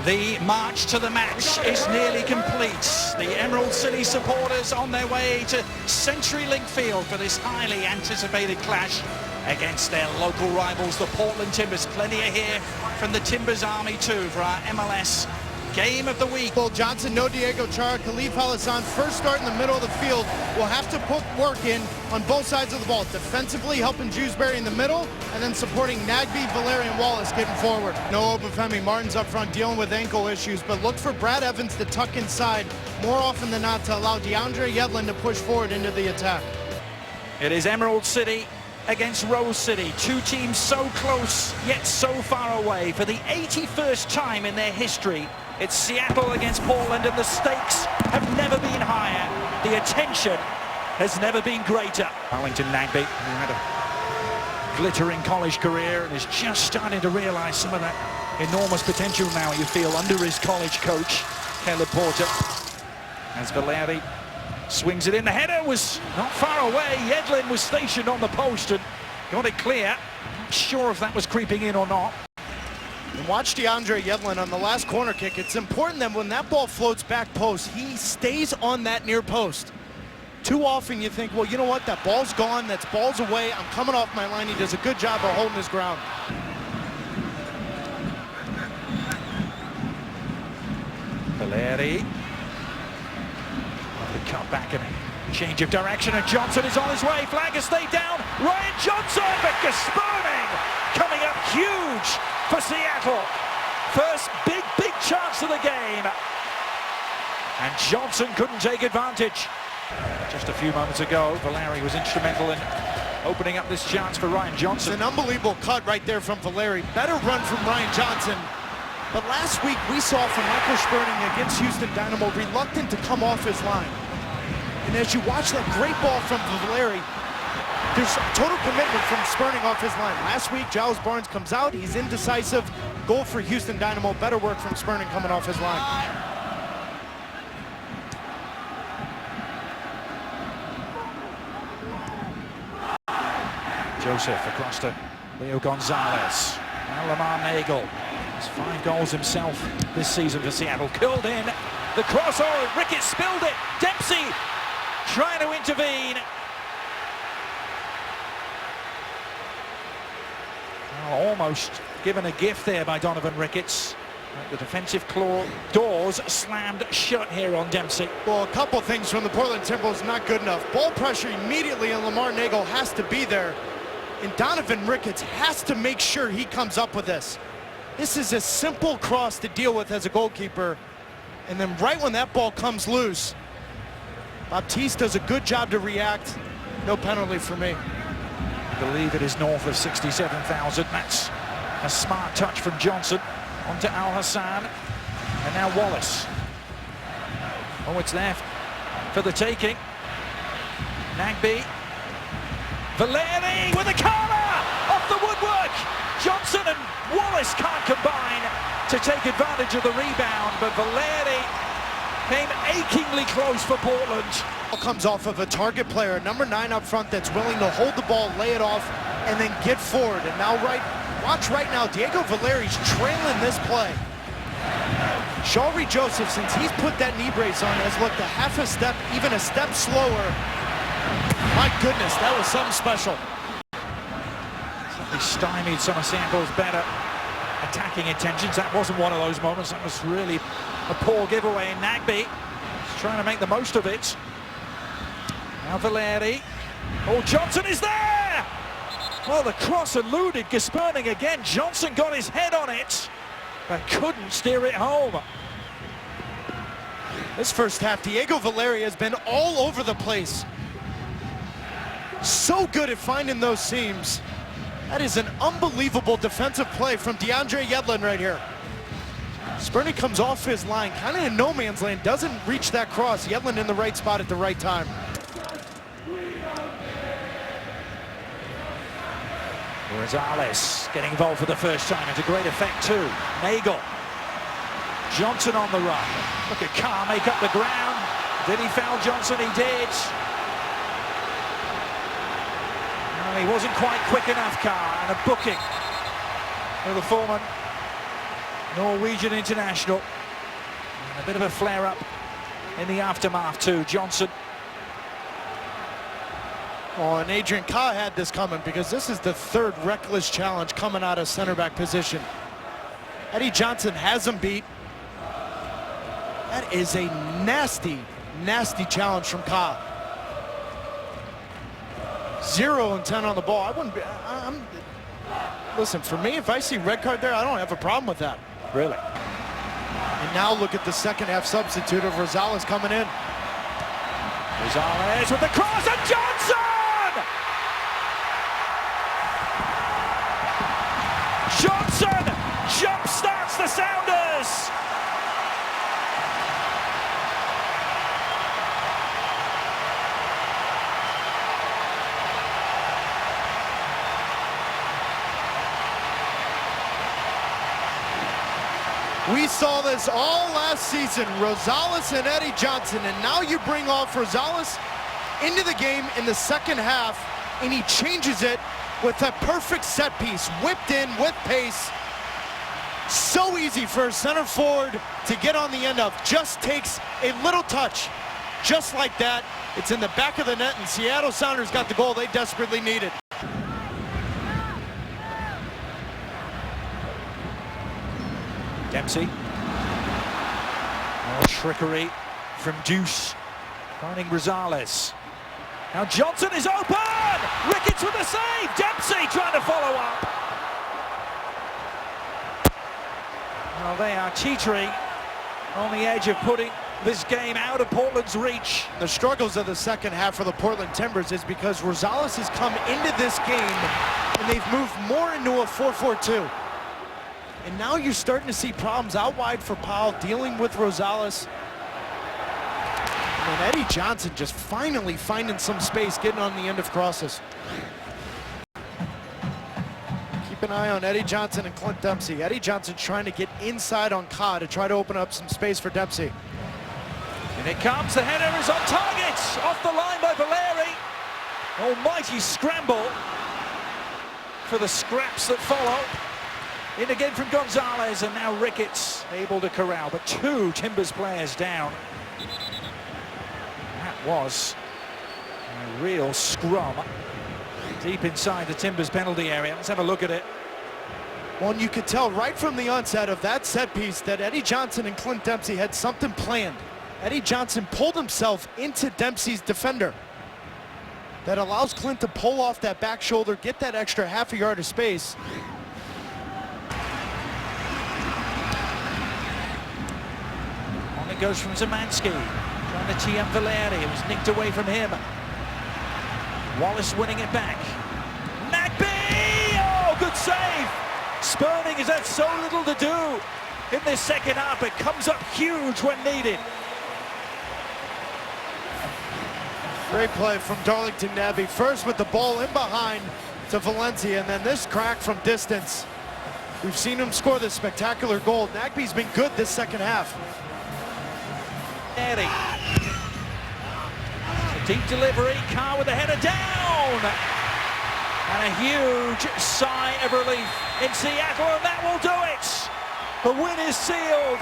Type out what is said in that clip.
The march to the match is nearly complete. The Emerald City supporters on their way to CenturyLink Field for this highly anticipated clash against their local rivals, the Portland Timbers. Plenty are here from the Timbers Army too for our MLS Game of the Week. Cole Johnson, no Diego Chara, Khalif Al-Hassan, first start in the middle of the field. Will have to put work in on both sides of the ball. Defensively helping Jewsbury in the middle, and then supporting Nagbe, Valerian Wallace getting forward. No Obafemi Martins up front dealing with ankle issues, but look for Brad Evans to tuck inside more often than not to allow DeAndre Yedlin to push forward into the attack. It is Emerald City against Rose City. Two teams so close, yet so far away. For the 81st time in their history, it's Seattle against Portland, and the stakes have never been higher. The attention has never been greater. Arlington Nagbe, who had a glittering college career and is just starting to realize some of that enormous potential now, you feel, under his college coach, Caleb Porter. As Valeri swings it in, the header was not far away. Yedlin was stationed on the post and got it clear. Not sure if that was creeping in or not. And watch DeAndre Yedlin on the last corner kick. It's important that when that ball floats back post, he stays on that near post. Too often you think, well, you know what, that ball's gone, that's ball's away, I'm coming off my line. He does a good job of holding his ground. Valeri. The cut back and a change of direction, and Johnson is on his way. Flag has stayed down. Ryan Johnson, but Gasperning coming up huge for Seattle. First big chance of the game. And Johnson couldn't take advantage. Just a few moments ago, Valeri was instrumental in opening up this chance for Ryan Johnson. It's an unbelievable cut right there from Valeri. Better run from Ryan Johnson. But last week we saw from Michael Sperning against Houston Dynamo reluctant to come off his line. And as you watch that great ball from Valeri, there's total commitment from Sperning off his line. Last week, Giles Barnes comes out, he's indecisive. Goal for Houston Dynamo, better work from Sperning coming off his line. Joseph across to Leo Gonzalez. Now Lamar Nagel. He's 5 goals himself this season for Seattle. Curled in. The cross, oh, Ricketts spilled it. Dempsey trying to intervene. Oh, almost given a gift there by Donovan Ricketts. The defensive doors slammed shut here on Dempsey. Well, a couple things from the Portland Timbers not good enough. Ball pressure immediately, and Lamar Nagel has to be there. And Donovan Ricketts has to make sure he comes up with this. This is a simple cross to deal with as a goalkeeper. And then right when that ball comes loose, Baptiste does a good job to react. No penalty for me. I believe it is north of 67,000. That's a smart touch from Johnson. Onto Al-Hassan. And now Wallace. Oh, it's there for the taking. Nagbe. Valeri with a corner off the woodwork. Johnson and Wallace can't combine to take advantage of the rebound, but Valeri came achingly close for Portland. Comes off of a target player, number 9 up front, that's willing to hold the ball, lay it off, and then get forward. And now watch right now, Diego Valeri's trailing this play. Shawry Joseph, since he's put that knee brace on, has looked a half a step, even a step slower. My goodness, that was something special. He stymied some of Seattle's better attacking intentions. That wasn't one of those moments. That was really a poor giveaway. Nagbe is trying to make the most of it. Now Valeri. Oh, Johnson is there! Well, the cross eluded Gasperning again. Johnson got his head on it, but couldn't steer it home. This first half, Diego Valeri has been all over the place. So good at finding those seams. That is an unbelievable defensive play from DeAndre Yedlin right here. Sperning comes off his line, kind of in no man's land, doesn't reach that cross. Yedlin in the right spot at the right time. Rosales getting involved for the first time, and to great effect too. Nagel. Johnson on the run. Look at Carr make up the ground. Did he foul Johnson? He did. No, he wasn't quite quick enough, Carr, and a booking for the foreman Norwegian international. And a bit of a flare-up in the aftermath too. Johnson. Oh, and Adrian Ka had this coming because this is the third reckless challenge coming out of center back position. Eddie Johnson has him beat. That is a nasty, nasty challenge from Ka. 0 and 10 on the ball. I wouldn't be, listen, for me, if I see red card there, I don't have a problem with that. Really? And now look at the second half substitute of Rosales coming in. Rosales with the cross and Johnson! Johnson jump starts the Sounders! We saw this all last season, Rosales and Eddie Johnson, and now you bring off Rosales into the game in the second half, and he changes it with a perfect set piece, whipped in with pace. So easy for a center forward to get on the end of. Just takes a little touch, just like that. It's in the back of the net, and Seattle Sounders got the goal they desperately needed. Dempsey. More trickery from Deuce, finding Rosales. Now Johnson is open! Ricketts with a save! Dempsey trying to follow up. Well, they are teetering on the edge of putting this game out of Portland's reach. The struggles of the second half for the Portland Timbers is because Rosales has come into this game and they've moved more into a 4-4-2. And now you're starting to see problems out wide for Powell, dealing with Rosales. And Eddie Johnson just finally finding some space, getting on the end of crosses. Keep an eye on Eddie Johnson and Clint Dempsey. Eddie Johnson trying to get inside on Ka to try to open up some space for Dempsey. And it comes, the header is on target, off the line by Valeri. Almighty scramble for the scraps that follow. In again from Gonzalez, and now Ricketts able to corral, but two Timbers players down. That was a real scrum deep inside the Timbers penalty area. Let's have a look at it. Well, and you could tell right from the onset of that set piece that Eddie Johnson and Clint Dempsey had something planned. Eddie Johnson pulled himself into Dempsey's defender. That allows Clint to pull off that back shoulder, get that extra half a yard of space. On it goes from Szymanski, trying to tee up Valeri. It was nicked away from him. Wallace winning it back. Nagbe! Oh, good save! Sperling has had so little to do in this second half. It comes up huge when needed. Great play from Darlington Nagbe. First with the ball in behind to Valencia, and then this crack from distance. We've seen him score this spectacular goal. Nagbe's been good this second half. Eddie. A deep delivery, Ka with the header down. And a huge sigh of relief in Seattle, and that will do it. The win is sealed.